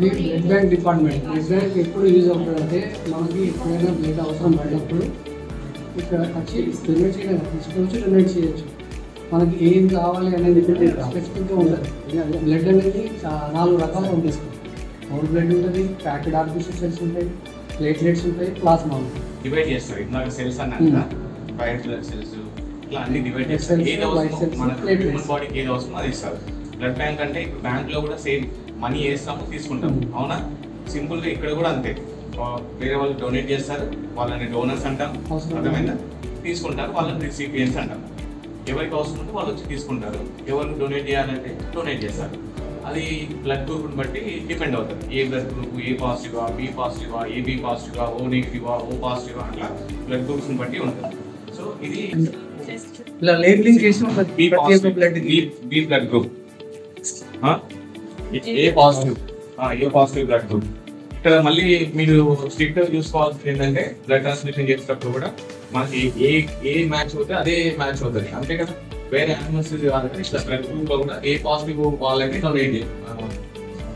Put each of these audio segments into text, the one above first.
ఇది blood bank department. Blood bank ఎప్పుడు use అవుతుందంటే మనకి ఎప్పుడైనా బ్లడ్ అవసరం పడినప్పుడు ఇక్కడ వచ్చి డొనేట్ చేయడం తీసుకొచ్చి డొనేట్ చేయొచ్చు. మనకి ఏం కావాలి అనేది స్పెసిఫిక్గా ఉంటుంది. బ్లడ్ అనేది 4 రకాలు ఉంటుంది. హోల్ బ్లడ్ ఉంటుంది, ప్యాకెడ్ ఆర్టిఫిషియల్ సెల్స్ ఉంటాయి, ప్లేట్లెట్స్ ఉంటాయి, ప్లాస్మా ఉంటుంది. డివైడ్ చేస్తారు. ఇందాక సెల్స్ అన్నా వైట్ బ్లడ్ సెల్స్ ఇట్లా అన్ని డివైడ్ చేస్తారు. ఏది అవసరం మనకు హ్యూమన్ బాడీకి ఏది అవసరం అది ఇస్తారు. బ్లడ్ బ్యాంక్ అంటే ఇప్పుడు బ్యాంక్లో కూడా సేమ్ మనీ వేస్తాము తీసుకుంటాము, అవునా? సింపుల్గా ఇక్కడ కూడా అంతే. వేరే వాళ్ళు డొనేట్ చేస్తారు, వాళ్ళని డోనర్స్ అంటాం, అర్థమైందా? తీసుకుంటారు, వాళ్ళని రిసిపియన్స్ అంటాం. ఎవరికి అవసరం ఉంటే వాళ్ళు వచ్చి తీసుకుంటారు. ఎవరికి డొనేట్ చేయాలంటే డొనేట్ చేస్తారు. అది బ్లడ్ గ్రూప్ని బట్టి డిపెండ్ అవుతుంది. ఏ బ్లడ్ గ్రూప్, ఏ పాజిటివా, బి పాజిటివా, ఏబి పాజిటివా, ఓ నెగిటివా, ఓ పాజిటివా, అట్లా బ్లడ్ గ్రూప్స్ని బట్టి ఉంటుంది. సో ఇది ఇలా లేబులింగ్ చేసిన బి బ్లడ్ గ్రూప్, ఏ పాజిటివ్ బ్లడ్ గ్రూప్. ఇక్కడ మళ్ళీ మీరు స్ట్రిక్ట్ చూసుకోవాల్సింది ఏంటంటే బ్లడ్ ట్రాన్స్మిషన్ చేసేటప్పుడు కూడా మనకి ఏ మ్యాచ్ అవుతుంది అదే మ్యాచ్ అవుతుంది, అంతే కదా. వేరే యానిమల్స్ కాదంటే ఇట్లా బ్లడ్ గ్రూప్ లో కూడా ఏ పాజిటివ్ వాళ్ళని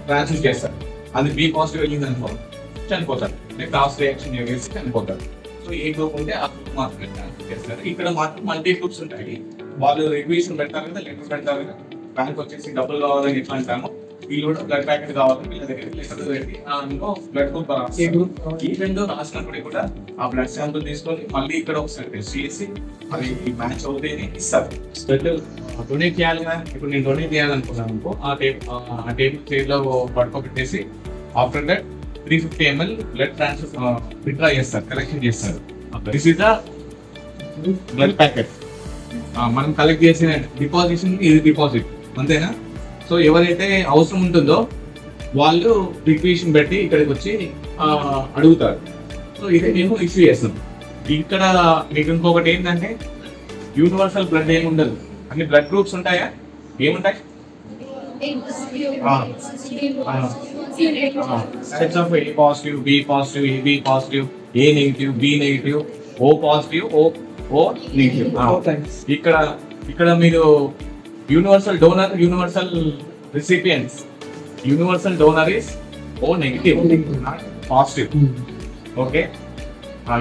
ట్రాన్స్మిట్ చేస్తారు. అది బి పాజిటివ్ అయ్యింది అనుకో చనిపోతారు, క్రాస్ రియాక్షన్ చేసి చనిపోతారు. సో ఏ గ్రూప్ ఉంటే ఆ గ్రూప్ మాత్రమే ట్రాన్స్మిట్ చేస్తారు. ఇక్కడ మాత్రం మల్టీ గ్రూప్స్ ఉంటాయి. వాళ్ళు రిక్వెషన్ పెడతారు కదా, లెటర్ పెడతారు కదా, బ్యాంక్ వచ్చేసి డబ్బులు కావాలని ఎట్లా అంటాము, వీళ్ళు కూడా బ్లడ్ ప్యాకెట్ కావాలని వీళ్ళ దగ్గర లెటర్ పెట్టి ఇంకో బ్లడ్ గ్రూప్ ఈవెంట్ రాసినప్పుడు కూడా ఆ బ్లడ్ శాంపుల్ తీసుకొని మళ్ళీ ఇక్కడ ఒకసారి టెస్ట్ చేసి అది మ్యాచ్ అవుతేనే ఇస్తారు. బ్లడ్ డొనేట్ చేయాలి కదా, ఇప్పుడు నేను డొనేట్ చేయాలనుకున్నాను అనుకో, ఆ టేబుల్ చైర్లో పడుకోబెట్టేసి after that 350 ml blood transfer withdraw చేస్తారు, కలెక్షన్ చేస్తారు. This is the blood packet. మనం కలెక్ట్ చేసిన డిపాజిషన్ ఇది డిపాజిట్, అంతేనా? సో ఎవరైతే అవసరం ఉంటుందో వాళ్ళు రిక్వెషన్ పెట్టి ఇక్కడికి వచ్చి అడుగుతారు. సో ఇది మేము ఇష్యూ చేస్తాం. ఇక్కడ మీకు ఇంకొకటి ఏంటంటే యూనివర్సల్ బ్లడ్ ఏమి ఉండదు, అన్ని బ్లడ్ గ్రూప్స్ ఉంటాయా? ఏముంటాయి? Sets of A positive, B positive, AB positive, A negative, B negative, O positive, O negative. ఇక్కడ మీరు universal donor, universal recipients. Universal donor is O negative, not positive. Okay,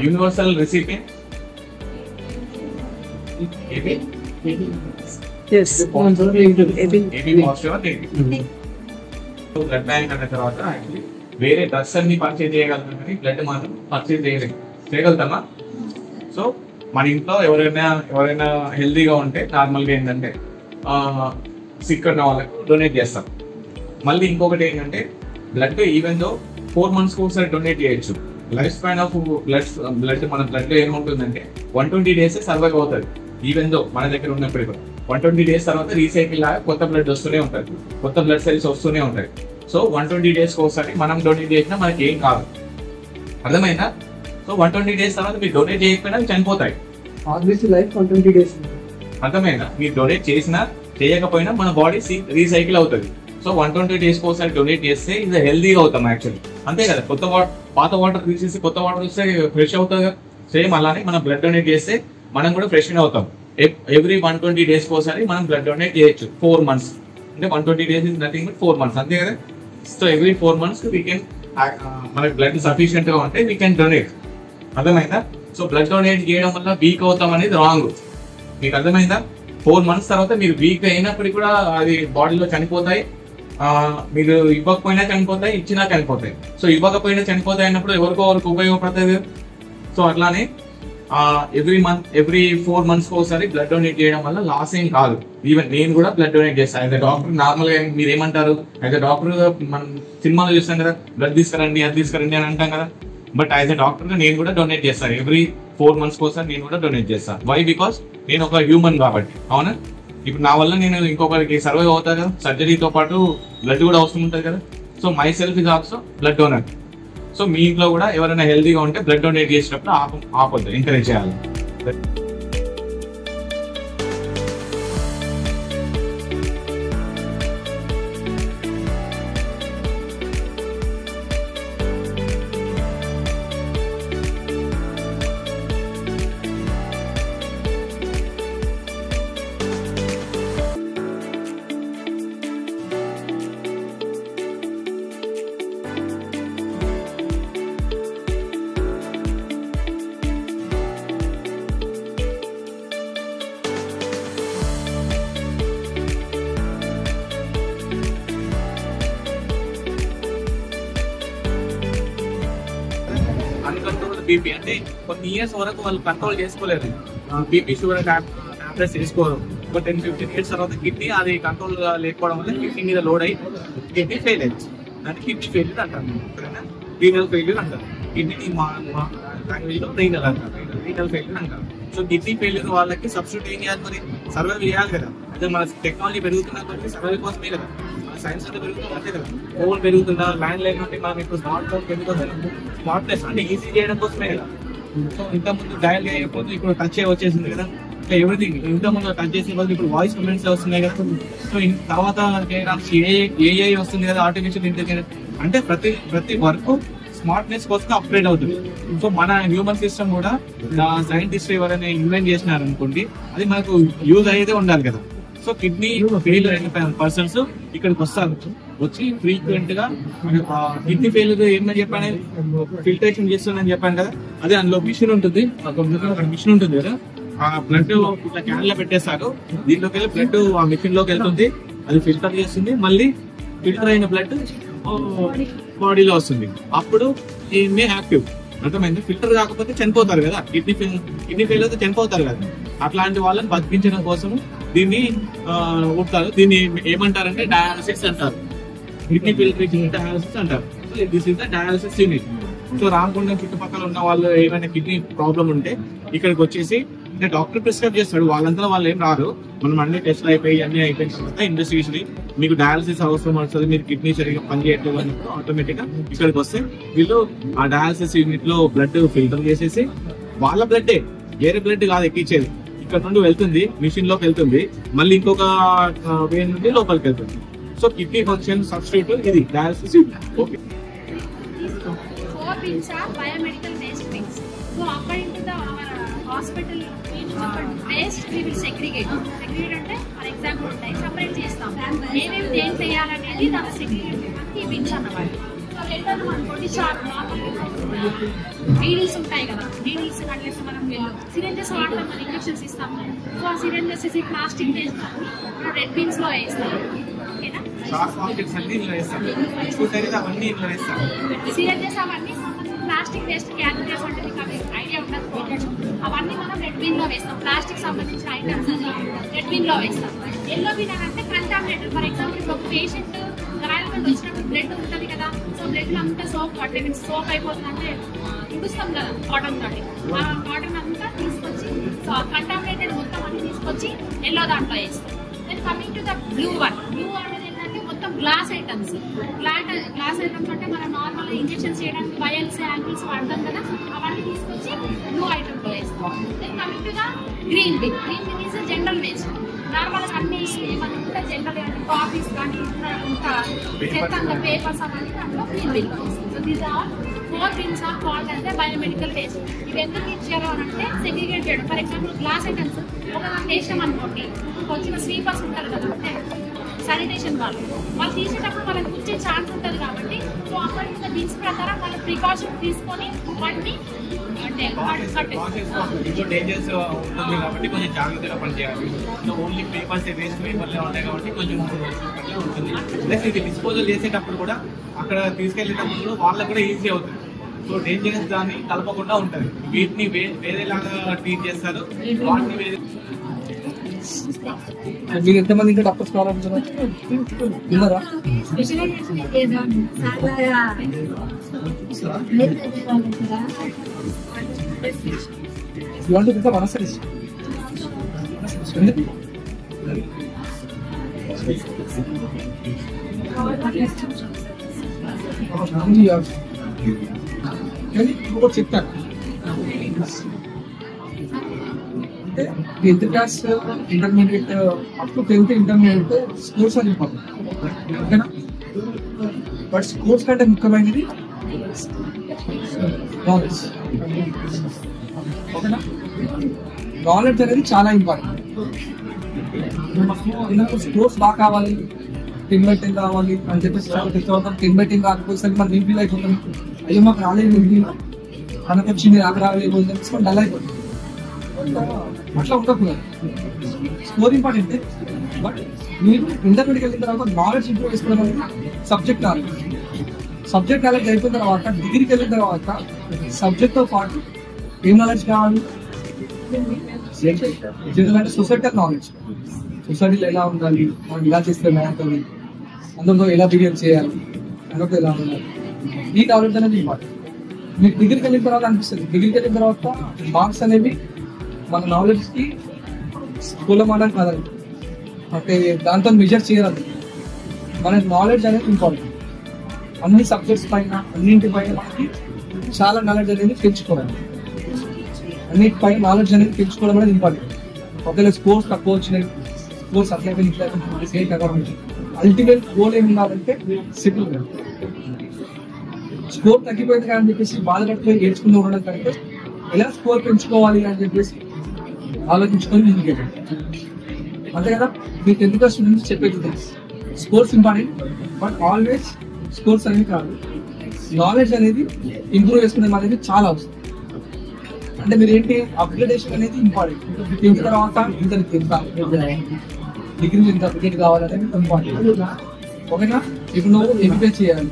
universal recipient AB positive or negative. Blood bank అన్న తర్వాత actually వేరే drugs అన్ని purchase చేయగలుగుతాం కానీ blood మాత్రం purchase చేయగలుగుతామా? So మన ఇంట్లో ఎవరైనా హెల్తీగా ఉంటే నార్మల్గా ఏంటంటే సిక్ ఉన్న వాళ్ళకు డొనేట్ చేస్తాం. మళ్ళీ ఇంకొకటి ఏంటంటే బ్లడ్ ఈవెన్ దో 4 months ఒకసారి డొనేట్ చేయొచ్చు. లైఫ్ స్పాన్ ఆఫ్ బ్లడ్ మన బ్లడ్లో ఏముంటుందంటే 120 days సర్వైవ్ అవుతుంది. ఈవెన్ దో మన దగ్గర ఉన్నప్పుడు కూడా 120 days తర్వాత రీసైకిల్ లాగా కొత్త బ్లడ్ వస్తూనే ఉంటుంది, కొత్త బ్లడ్ సెల్స్ వస్తూనే ఉంటాయి. సో 120 days ఒకసారి మనం డొనేట్ చేసినా మనకి ఏం కాదు, అర్థమైందా? సో 120 days తర్వాత మీరు డొనేట్ చేయకపోయినా చనిపోతాయి. లైఫ్ 120 days, అర్థమైందా? మీరు డొనేట్ చేసినా చేయకపోయినా మన బాడీ రీసైకిల్ అవుతుంది. సో 120 days ఒకసారి డొనేట్ చేస్తే ఇది హెల్దీగా అవుతాం యాక్చువల్లీ, అంతే కదా. పాత వాటర్ తీసేసి కొత్త వాటర్ వస్తే ఫ్రెష్ అవుతుంది కదా. సేమ్ అలానే మనం బ్లడ్ డొనేట్ చేస్తే మనం కూడా ఫ్రెష్ అవుతాం. ఎవ్రీ 120 days ఒకసారి మనం బ్లడ్ డొనేట్ చేయొచ్చు. 4 months అంటే 120 days is nothing but 4 months, అంతే కదా. So every 4 months we can, మనకి బ్లడ్ సఫిషియెంట్గా ఉంటే వీ కెన్ డొనేట్, అర్థమైందా? సో బ్లడ్ డొనేట్ చేయడం వల్ల వీక్ అవుతాం అనేది రాంగ్, మీకు అర్థమైందా? 4 months తర్వాత మీరు వీక్ అయినప్పటికీ కూడా అది బాడీలో చనిపోతాయి. మీరు ఇవ్వకపోయినా చనిపోతాయి, ఇచ్చినా చనిపోతాయి. సో ఇవ్వకపోయినా చనిపోతాయి అన్నప్పుడు ఎవరికో ఉపయోగపడుతుంది. సో అట్లానే ఎవ్రీ 4 months ఒకసారి బ్లడ్ డొనేట్ చేయడం వల్ల లాస్ ఏం కాదు. ఈవెన్ నేను కూడా బ్లడ్ డొనేట్ చేస్తాను యాజ్ ఎ డాక్టర్. నార్మల్గా మీరు ఏమంటారు, యాజ్ ఎ డాక్టర్ మనం సినిమాలో చూస్తాం కదా, బ్లడ్ తీసుకురండి అది తీసుకురండి అని అంటాం కదా. బట్ యాజ్ ఎ డాక్టర్గా నేను కూడా డొనేట్ చేస్తాను. ఎవ్రీ 4 months ఒకసారి నేను కూడా డొనేట్ చేస్తాను. వై? బికాస్ నేను ఒక హ్యూమన్ కాబట్టి, అవునా? ఇప్పుడు నా వల్ల నేను ఇంకొకరికి సర్వైవ్ అవుతాను కదా, సర్జరీతో పాటు బ్లడ్ కూడా అవసరం ఉంటుంది కదా. So myself is also blood donor. So మీ ఇంట్లో కూడా ఎవరైనా హెల్తీగా ఉంటే బ్లడ్ డొనేట్ చేసేటప్పుడు ఆపొద్దు, ఎంకరేజ్ చేయాలి. బీపీ అంటే కొన్ని ఇయర్స్ వరకు వాళ్ళు కంట్రోల్ చేసుకోలేరు, బీపీ షుగర్ టాబ్లెట్స్ తీసుకోరు. ఒక 10-15 ఇయర్స్ తర్వాత కిడ్నీ అది కంట్రోల్ లేకపోవడం వల్ల కిడ్నీ మీద లోడ్ అయ్యి కిడ్నీ ఫెయిల్ అయింది. దాన్ని కిడ్నీ ఫెయిల్యూర్ అంటారు, రీనల్ ఫెయిల్యూర్ అంటారు. కిడ్నీ లాంగ్వేజ్ లో రీనల్ అంటారు, రీనల్ ఫెయిల్యూర్ అంటారు. సో కిడ్నీ ఫెయిల్యూర్ వాళ్ళకి సబ్స్టిట్యూట్ ఏం చేయాలి, మరి సర్వైవ్ చేయాలి కదా. అదే మన టెక్నాలజీ పెరుగుతున్నా కొద్ది సర్వైవ్ కోసమే కదా, సైన్స్ అంటే పెరుగుతుంది అంతే కదా. ఫోన్ పెరుగుతుందా, ల్యాండ్ లైన్ అంటే మనం ఇప్పుడు స్మార్ట్ ఫోన్ పెరుగుతుంది, స్మార్ట్నెస్ అంటే ఈజీ చేయడం కోసమే కదా. సో ఇంత ముందు డయల్ చేయకపోతే ఇప్పుడు టచ్ వచ్చేసింది కదా, ఇట్లా ఎవ్రీథింగ్ ఇంత ముందు టచ్ చేసే వాళ్ళు ఇప్పుడు వాయిస్ కమెంట్స్ వస్తున్నాయి కదా. సో తర్వాత ఏఐ వస్తుంది కదా, ఆర్టిఫిషియల్ ఇంటెలిజెన్స్. అంటే ప్రతి వర్క్ స్మార్ట్నెస్ కోసం అప్గ్రేడ్ అవుతుంది. సో మన హ్యూమన్ సిస్టమ్ కూడా సైంటిస్ట్ ఎవరైనా ఇన్వెంట్ చేసినారు అనుకోండి, అది మనకు యూజ్ అయ్యేదే ఉండాలి కదా. సో కిడ్నీ ఫెయిల్ అయిన పర్సన్స్ ఇక్కడికి వస్తారు, వచ్చి ఫ్రీక్వెంట్ గా కిడ్నీ ఫెయిల్యూర్ ఏమని చెప్పాను, ఫిల్టరేషన్ చేస్తుందని చెప్పాను కదా. అదే అందులో మిషన్ ఉంటుంది, మిషన్ ఉంటుంది కదా, ఆ బ్లడ్ ఇట్లా క్యాన్ లో పెట్టేస్తారు, దీంట్లోకి వెళ్ళి బ్లడ్ ఆ మిషన్ లోకి వెళ్తుంది, అది ఫిల్టర్ చేస్తుంది, మళ్ళీ ఫిల్టర్ అయిన బ్లడ్ బాడీలో వస్తుంది. అప్పుడు దీన్ని యాక్టివ్, అర్థమైంది. ఫిల్టర్ కాకపోతే చనిపోతారు కదా, కిడ్నీ ఫెయిల్ అయితే చనిపోతారు కదా. అట్లాంటి వాళ్ళని బతికించడం కోసం దీన్ని ఊపుతారు. దీన్ని ఏమంటారంటే డయాలసిస్ అంటారు, కిడ్నీ ఫిల్టరేషన్ డయాలసిస్ అంటారు. This is the dialysis unit. So Ramagundam చుట్టుపక్కల ఉన్న వాళ్ళు ఏమైనా కిడ్నీ ప్రాబ్లం ఉంటే ఇక్కడికి వచ్చేసి, అంటే డాక్టర్ ప్రిస్క్రైబ్ చేస్తాడు, వాళ్ళంతా వాళ్ళు ఏం రారు. మనం అన్ని టెస్ట్లు అయిపోయి అన్ని అయిపోయిన తర్వాత ఇన్వెస్టిగేషన్ మీకు డయాలసిస్ అవసరం వస్తుంది, మీరు కిడ్నీ సరిగ్గా పనిచేయట్లేదు అన్నప్పుడు ఆటోమేటిక్ గా ఇక్కడికి వస్తే వీళ్ళు ఆ డయాలసిస్ యూనిట్ లో బ్లడ్ ఫిల్టర్ చేసేసి, వాళ్ళ బ్లడ్ వేరే బ్లడ్ కాదు ఎక్కించేది, ఇక్కడ నుండి వెళ్తుంది మిషన్ లోకి వెళ్తుంది, మళ్ళీ ఇంకొక వే నుండి లోపలికి వెళ్తుంది. సో కిడ్నీ ఫంక్షన్ సబ్స్టిట్యూట్ ఇది dialysis unit. Okay. 4 pins are biomedical based things. So according to the our hospital based we will segregate. Segregate అంటే ఫర్ ఎగ్జాంపుల్ ఉంటాయి, సెపరేట్ చేస్తాం. ఏమేమి ఏం చేయాలనేది దాన్ని సెగ్రిగేట్ చేయడానికి ఈ పిన్స్ అన్నమాట. సో రెండోది అనుకోండి, షార్ప్ నీడిల్స్ ఉంటాయి కదా, నీడిల్స్ అట్లీస్ట్ మనం సిరెంజెస్ వాడతాం, మనం ఇంజెక్షన్స్ ఇస్తాం. సో ఆ సిరెంజెస్ ప్లాస్టిక్ వేస్తాము, రెడ్ పిన్స్ లో వేస్తాం. ఓకేనా, సిరెంజెస్ అవన్నీ ప్లాస్టిక్ వేస్ట్ క్యాన్సర్స్ అంటే ఐడియా ఉండదు, అవన్నీ మనం రెడ్ బిన్ లో వేస్తాం. ప్లాస్టిక్ సంబంధించిన ఐటమ్స్ రెడ్ బిన్ లో వేస్తాం. ఎల్లో బిన్ అని అంటే కంటామినేటెడ్. ఫర్ ఎగ్జాంపుల్ ఇప్పుడు ఒక పేషెంట్ గాయాలపడి వచ్చినప్పుడు బ్లడ్ ఉంటుంది కదా, సో బ్లడ్ లో అంతా సోప్ పట్టే సోప్ అయిపోతుంది అంటే తుడుస్తాం కదా కాటన్ తోటి, ఆ కాటన్ అంతా తీసుకొచ్చి సో కంటామినేటెడ్ మొత్తం అన్ని తీసుకొచ్చి ఎల్లో దాంట్లో వేస్తాం. Then coming to the blue one, blue అనేది ఏంటంటే మొత్తం గ్లాస్ ఐటమ్స్. గ్లాస్ ఐటమ్స్ అంటే మనం నార్మల్ ఇంజెక్షన్స్ చేయడానికి వయల్స్ యాంగిల్స్ వాడతాం కదా, అవన్నీ తీసుకొచ్చి బ్లూ ఐటమ్లో వేస్తాం. Then coming to the green bin, green bin is general waste. Normal అన్ని ఏమన్నా ఉంటే జనరల్ కాఫీస్ కానీ ఇంకా చెత్త పేపర్స్ అవన్నీ దాంట్లో గ్రీన్ బిన్లో వేస్తాం. So these are 4 bins are called as a biomedical waste. ఇవి ఎందుకు ఇచ్చారు అని అంటే సెగ్రిగేట్ చేయడం. ఫర్ ఎగ్జాంపుల్ గ్లాస్ ఐటమ్స్ ఒక వేసాం అనుకోండి, వచ్చిన స్వీపర్స్ ఉంటారు కదా, అంటే శానిటేషన్ వాళ్ళు తీసేటప్పుడు వాళ్ళకి వచ్చే ఛాన్స్ ఉంటుంది కాబట్టి, సో అక్కడ బిన్స్ ప్రకారం వాళ్ళు ప్రికాషన్ తీసుకొని వాటిని డేంజర్స్ ఉంటుంది కాబట్టి కొంచెం జాగ్రత్తగా పనిచేయాలి. ఓన్లీ పేపర్స్ వేస్ట్ పేపర్లే ఉంటాయి కాబట్టి కొంచెం ఉంటుంది. ప్లస్ ఇది డిస్పోజల్ చేసేటప్పుడు కూడా అక్కడ తీసుకెళ్లేటప్పుడు వాళ్ళకి కూడా ఈజీ అవుతుంది. సో డేంజరస్ దాన్ని కలపకుండా ఉంటుంది. వీటిని వేరేలాగా ట్రీట్ చేస్తారు, వాటిని వేరే. మీరు ఎంతమంది ఇంకా డాక్టర్స్ కావాలన్నారా? చెప్తాను. Tenth class intermediate up to 10th intermediate scores అని చెప్పాలి, ఓకేనా? బట్ స్కోర్స్ కంటే ముఖ్యమైనది నాలెడ్జ్, ఓకేనా? నాలెడ్జ్ అనేది చాలా ఇంపార్టెంట్. స్కోర్స్ బాగా కావాలి, టిన్ బెట్టింగ్ కావాలి అని చెప్పేసి తెచ్చుకుంటాం. టిన్ బెట్టింగ్ కాకపోతే మనం ఇంప్లీవ్ అయిపోతాం. అయ్యో మాకు రాలేదు, మనకు వచ్చింది నాకు రాలేదు అని చెప్పేసి డల్ అయిపోతుంది. అట్లా ఉండకూడదు. స్కోర్ ఇంపార్టెంట్, బట్ మీరు ఇంటర్మీడియట్ వెళ్ళిన తర్వాత నాలెడ్జ్ ఇంప్రూవ్ చేసుకోవడం అనేది సబ్జెక్ట్ నాలెడ్జ్. సబ్జెక్ట్ నాలెడ్జ్ అయిపోయిన తర్వాత డిగ్రీకి వెళ్ళిన తర్వాత సబ్జెక్ట్తో పాటు ఏం నాలెడ్జ్ కావాలి? అంటే సొసైటల్ నాలెడ్జ్. సొసైటీలో ఎలా ఉండాలి, మనం ఇలా చేస్తే బాగుంటుంది, అందరితో ఎలా బిహేవ్ చేయాలి, అందరితో ఎలా ఉండాలి, ఈ నాలెడ్జ్ అనేది ఇంపార్టెంట్. మీకు డిగ్రీకి వెళ్ళిన తర్వాత అనిపిస్తుంది, డిగ్రీకి వెళ్ళిన తర్వాత మార్క్స్ అనేవి మన నాలెడ్జ్కి స్కూల్లో మాట కాదండి, అంటే దాంతో మెజర్ చేయాలి. మన నాలెడ్జ్ అనేది ఇంపార్టెంట్. అన్ని సబ్జెక్ట్స్ పైన అన్నింటిపైన మనకి చాలా నాలెడ్జ్ అనేది పెంచుకోవాలి. అన్నిటిపై నాలెడ్జ్ అనేది పెంచుకోవడం అనేది ఇంపార్టెంట్. ఒకవేళ స్కోర్స్ తక్కువ వచ్చినాయి, స్కోర్స్ అట్లయితే అల్టిమేట్ గోల్ ఏమి ఉండాలంటే సెటిల్. స్కోర్ తగ్గిపోయింది కానీ చెప్పేసి బాధపడిపోయి ఏడ్చుకుని ఉండడం కంటే ఎలా స్కోర్ పెంచుకోవాలి అని చెప్పేసి ఆలోచించుకొని ముందుకెళ్ళండి. అంతే కదా, మీకు ఎందుకు స్టూడెంట్స్ చెప్పేది తెలుసు. Scores important, but always scores అనేవి కాదు, నాలెడ్జ్ అనేది ఇంప్రూవ్ చేసుకునే అనేది చాలా అవసరం. అంటే మీరు ఏంటి, అప్గ్రేడేషన్ అనేది ఇంపార్టెంట్. ఇంత తర్వాత డిగ్రీ ఇంత అప్గ్రేడ్ కావాలనేది ఇంపార్టెంట్. ఓకేనా, ఇప్పుడు నువ్వు ఎంబీబీఎస్ చేయాలి,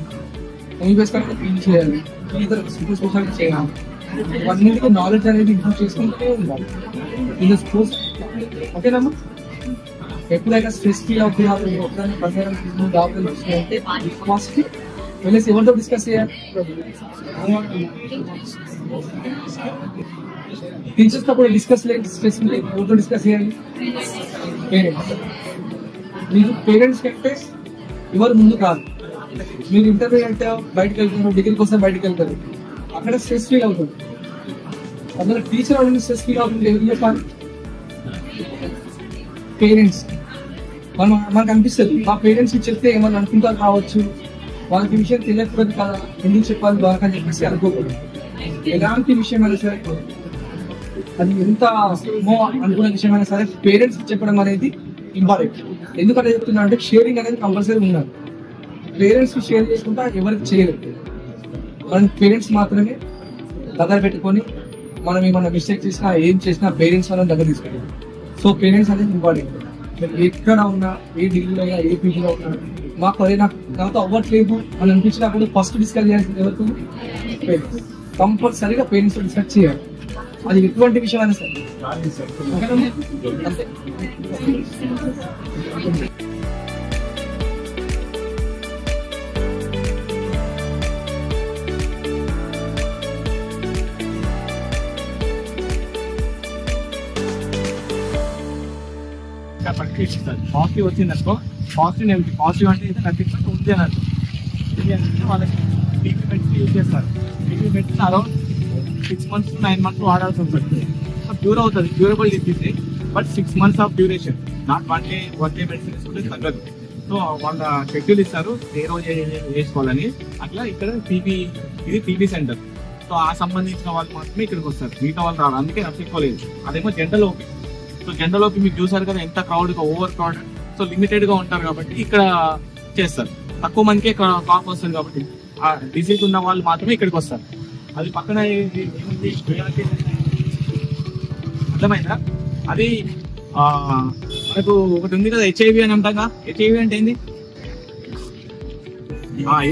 ఎంబీబీఎస్ కంటే పీజీ చేయాలి, ఇతర సూపర్ స్పెషాలిటీ చేయాలి. ఇవన్నింటికి నాలెడ్జ్ అనేది ఇంప్రూవ్ చేసుకుంటూనే ఉండాలి ఇన్ స్కూల్స్. ఓకేనమ్మా, ఎప్పుడైనా స్ట్రెస్ ఫీల్ అవుతున్నారు, ఎప్పుడైనా ప్రచారం అంటే ఫస్ట్ వెళ్ళేసి ఎవరితో డిస్కస్ చేయాలి? టీచర్స్ తో కూడా డిస్కస్ లేదు, స్ట్రెస్ ఎవరితో డిస్కస్ చేయాలి? పేరెంట్స్. మీరు పేరెంట్స్ కంటే ఎవరు ముందు కాదు. మీరు ఇంటర్మీడియట్ బయటకు వెళ్తున్నారు, డిగ్రీ కోసం బయటకు వెళ్తారు, అక్కడ స్ట్రెస్ ఫీల్ అవుతుంది. అందులో టీచర్ వాళ్ళని స్ట్రెస్ ఫీల్ అవుతుంది ఎవరు చెప్పాలి? పేరెంట్స్. మనకు అనిపిస్తుంది మా పేరెంట్స్ చెప్తే ఏమన్నా అనుకుంటారు కావచ్చు, వాళ్ళకి విషయం తెలియకూడదు కదా, ఎందుకు చెప్పాలి వాళ్ళకి అని చెప్పేసి అనుకోకూడదు. ఎలాంటి విషయమైనా సరే, అది ఎంత అనుకున్న విషయమైనా సరే పేరెంట్స్ చెప్పడం అనేది ఇంపార్టెంట్. ఎందుకంటే చెప్తున్నా అంటే షేరింగ్ అనేది కంపల్సరీ ఉండాలి. పేరెంట్స్ షేర్ చేసుకుంటా ఎవరికి చేయలేదు, మనం పేరెంట్స్ మాత్రమే దగ్గర పెట్టుకొని మనం ఏమన్నా మిస్టేక్ చేసినా ఏం చేసినా పేరెంట్స్ వాళ్ళని దగ్గర తీసుకుంటాం. సో పేరెంట్స్ అనేది ఇంపార్టెంట్. ఎక్కడ ఉన్నా, ఏ డిగ్రీలో అయినా, ఏ పీజీలో ఉన్నా, మాకు అదే నాతో అవ్వట్లేదు అని అనిపించినప్పుడు ఫస్ట్ డిస్కస్ చేయాల్సింది ఎవరికి? పేరెంట్స్. కంపల్సరీగా పేరెంట్స్ డిస్కస్ చేయాలి, అది ఎటువంటి విషయం అయినా సరే. అంతే. పాజిటివ్ వచ్చిందనుకో, పాజిటివ్ నెగిటివ్. పాజిటివ్ అంటే ఇది నథింగ్ ఉంది అని అర్థం. వాళ్ళకి టీవీ మెడిసిన్ యూజ్ చేస్తారు. TV medicine around 6 months to 9 months వాడాల్సి ఉంటుంది. క్యూర్ అవుతుంది, curable disease, but 6 months of duration. Not one day medicine తీసుకుంటే తగ్గదు. సో వాళ్ళ షెడ్యూల్ ఇస్తారు ఏ రోజు వేసుకోవాలని. అట్లా ఇక్కడ ఇది టీబీ సెంటర్. సో ఆ సంబంధించిన వాళ్ళు మాత్రమే ఇక్కడికి వస్తారు, మిగతా వాళ్ళు రావాలి. అందుకే రక్షించుకోలేదు. అదేమో general OP. So general OP మీకు చూసారు కదా ఎంత క్రౌడ్గా, ఓవర్ క్రౌడ్. సో లిమిటెడ్ గా ఉంటారు కాబట్టి ఇక్కడ చేస్తారు. తక్కువ మందికి కాప్ వస్తుంది కాబట్టి ఆ డిసీజ్ ఉన్న వాళ్ళు మాత్రమే ఇక్కడికి వస్తారు. అది పక్కన అర్థమైందా? అది మనకు ఒకటి ఉంది కదా, హెచ్ఐవి అని అంటాగా. హెచ్ఐవి అంటే ఏంది?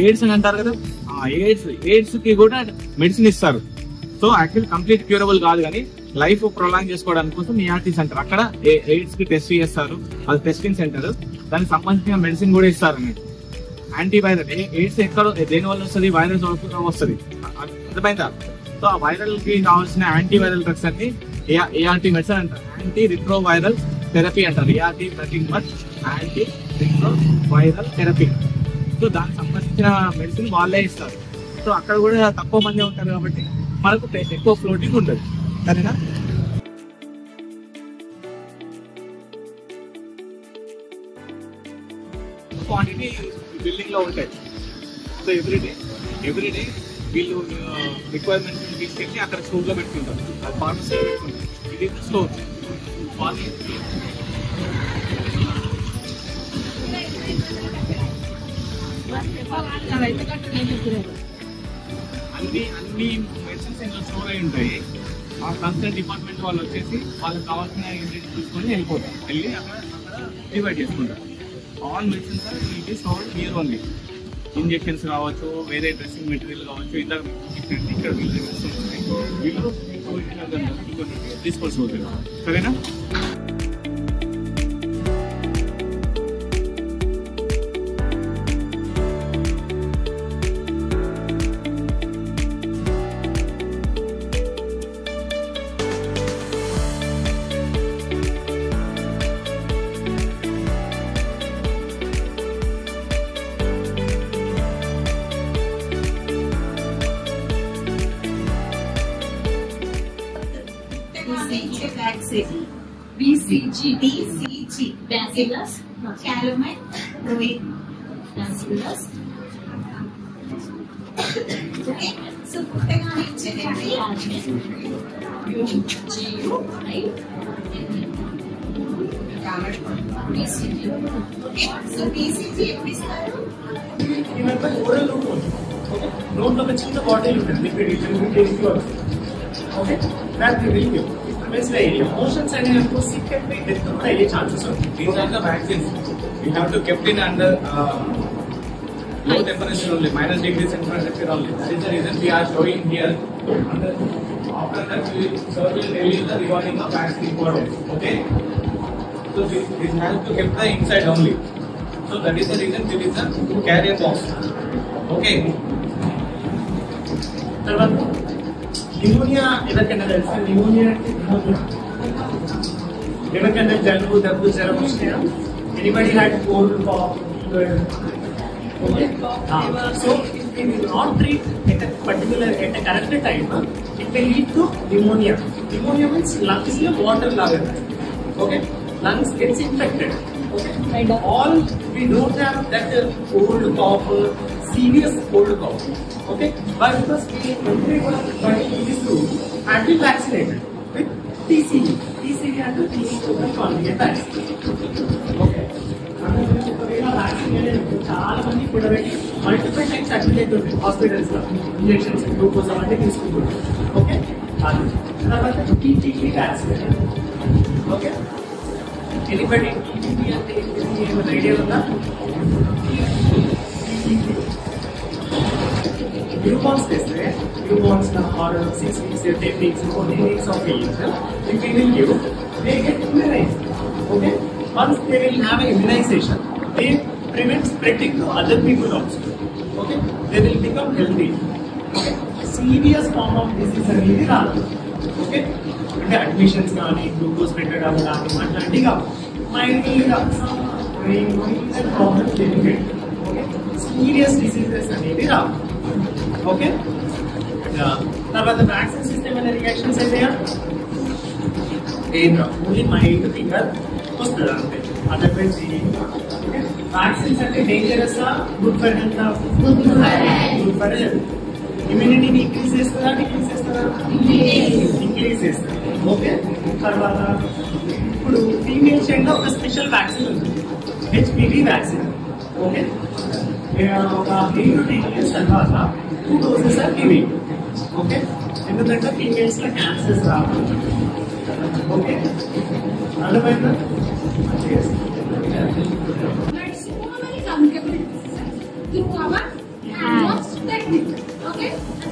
ఎయిడ్స్ అని అంటారు కదా. ఎయిడ్స్ కి కూడా మెడిసిన్ ఇస్తారు. సో యాక్చువల్ కంప్లీట్ క్యూరబుల్ కాదు, కానీ లైఫ్ ప్రొలాంగ్ చేసుకోవడానికి కోసం ఈఆర్టీ సెంటర్, అక్కడ ఎయిడ్స్ కి టెస్ట్ చేస్తారు. అది టెస్టింగ్ సెంటర్, దానికి సంబంధించిన మెడిసిన్ కూడా ఇస్తారు అన్నట్టు. యాంటీవైరల్. ఎయిడ్స్ ఎక్కడ దేని వల్ల వస్తుంది? వైరస్ వస్తుంది, అర్థమైందా? సో ఆ వైరల్ కి కావాల్సిన యాంటీవైరల్ డ్రగ్స్ అన్ని ఏఆర్టీ మెడిసిన్ అంటారు. యాంటీ రిట్రోవైరల్ థెరపీ అంటారు. ART nothing but anti retroviral therapy. So దానికి సంబంధించిన మెడిసిన్ వాళ్ళే ఇస్తారు. సో అక్కడ కూడా తక్కువ మంది ఉంటారు కాబట్టి మనకు ఎక్కువ ఫ్లోటింగ్ ఉంటుంది. సరేనా? క్వాంటిటీ బిల్డింగ్ లో ఉంటాయి. సో ఎవ్రీడే వీళ్ళు రిక్వైర్మెంట్ తీసుకెళ్ళి అక్కడ స్టోర్ లో పెట్టుకుంటారు. అది ఫార్మసీ పెట్టుకుంటారు. ఇది స్టోర్. అన్ని మెడిసిన్స్ ఇంట్లో స్టోర్ అయి ఉంటాయి. ఆ కన్సర్న్ డిపార్ట్మెంట్ వాళ్ళు వచ్చేసి వాళ్ళకి కావాల్సిన ఇంగ్రీడియంట్స్ తీసుకొని వెళ్ళిపోతారు. వెళ్ళి అక్కడ డివైడ్ చేసుకుంటారు. All medicines are stored here only. Injections కావచ్చు, వేరే డ్రెస్సింగ్ మెటీరియల్ కావచ్చు, ఇందాక ఇక్కడ వీళ్ళు తీసుకోవాల్సి అవుతుంది. సరేనా? BCG, Bacillus, Calamine, Bacillus. Okay, so పుట్టగానే ఇచ్చేదేంటి? BCG. Okay, so BCG ఎప్పుడు ఇస్తారు? నోట్లో ఒక చిన్న బాటిల్ ఉంటుంది, ఓకే, దాన్ని review emotions and sick and death కూడా అయ్యే ఛాన్సెస్ ఉంది. These are the vaccines. We have to kept in under low temperature only, minus degrees temperature only. That is the reason we are showing here. After that, we will tell you the regarding of vaccine importance. Okay. So this has to kept the inside only. So that is the reason this is the carrier box. Okay. తర్వాత pneumonia ఎవరికైనా తెలుసా? Pneumonia అంటే ఎవరికైనా జలుబు, దగ్గు, జ్వరం వచ్చినాయా? Anybody had cold, cough? So it will not treat at particular at correct time, it will lead to pneumonia. Pneumonia means lungs లో వాటర్ లాగా, okay, lungs gets infected. Okay, all we don't have that cold cough, serious cold cough. Okay, but because everyone is to have been vaccinated with TCG. TCG and the TCG conjugate vaccine. Okay, చాలా మంది కూడా multiple times admit అవుతుంది hospitals లో, injections, glucose అవన్నీ తీసుకుంటుంది. Okay, తర్వాత TTP vaccine. Okay, anybody TTP అంటే ఏమైనా ఐడియా ఉందా? Newborns చేస్తే newborns or 6 weeks, 10 weeks, 14 weeks of age, if we will give, they get immunized. Okay, once they will have an immunization, they prevent spreading to other people also. Okay, they will become healthy. Okay, serious form of disease అనేది రాదు. Okay, అంటే admissions కానీ, glucose పెట్టడం కానీ అట్లాంటివి కాదు. మైల్డ్గా problems ఏమి, ఓకే, సీరియస్ డిసీజెస్ అనేది రావు. ఓకే, తర్వాత వ్యాక్సిన్ సిస్టమ్ అనే రియాక్షన్స్ అయితే ఏం రావు, ఓన్లీ మైల్డ్ ఫీవర్ వస్తుంది అంతే. అదర్వైజ్ వ్యాక్సిన్స్ అంటే dangerous, good for health, good for health. ఇమ్యూనిటీని ఇంక్రీజ్ చేస్తుందా, డిక్రీజ్ చేస్తుందా? ఇంక్రీజ్ చేస్తుంది. ఓకే, తర్వాత ఇప్పుడు ఫీమేల్ చైల్డ్ లో ఒక స్పెషల్ వ్యాక్సిన్ ఉంది, HPV వ్యాక్సిన్. ఓకే, ఒక 8 to 10 years తర్వాత 2 doses ఆర్ గివింగ్. ఓకే, ఎందుకంటే ఫీమేల్స్ లో క్యాన్సర్స్ రావు. ఓకే, అర్థమైందా? through our handwash technique. Okay,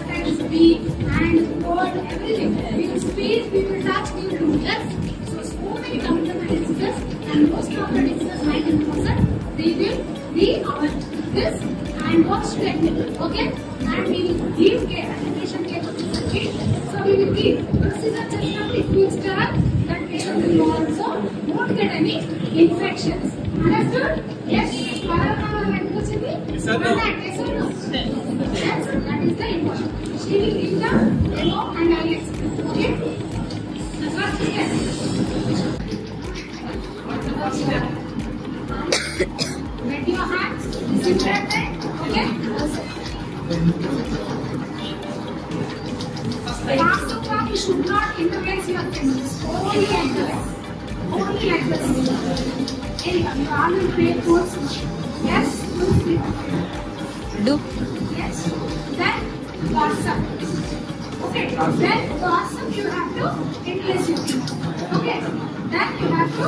that is speed, hand, word, everything. We will speed, we will touch, we will do that. So many computer diseases, and most of the diseases, 90%, they will be our this handwash technique. Okay, and we will give care, education care to the kid. So we will give. This is just it means that patient will also won't get any infections. Understood? Yes. Yes or no? Yes or no? Yes, that is the important. She will give the demo and I will explain. Okay? The first step. What's the first step? Wet your hands. Disinfectant. Okay? Fast of all, you should not interlace your fingers. Only like this. Only like this. Anyhow, you all will pay towards. Yes? Do. Yes. Then blossom. Okay. Then blossom you have to interlace your fingers. Okay. Then you have to.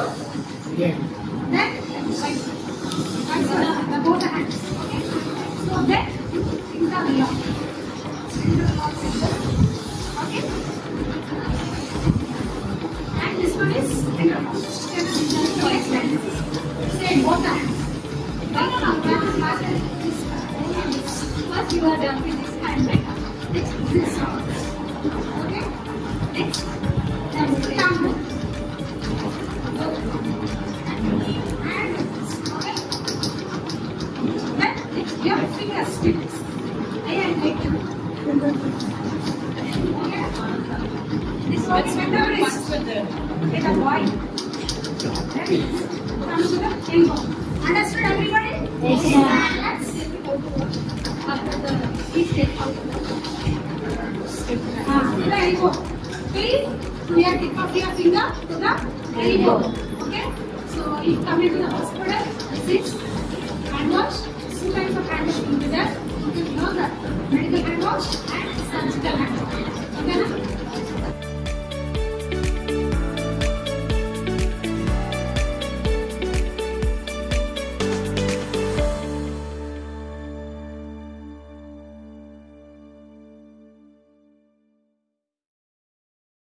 Then like both the hands. Okay. So unlock. Okay. And this one is say both hands. First you are done with this hand, right? Next this one. Okay. Next. That's the thumb. And okay. Then next your fingers tips. I am taking. Okay. This one is better is get a boy. Then come to the elbow. Understood everybody? Yes, sir. Let's after the each step out. The elbow. Please, we are tip of your finger to the elbow. Okay? So if coming to the hospital, sit, hand wash, 2 kinds of hand wash will be there. Okay, you know that medical hand wash and surgical hand wash. Okay?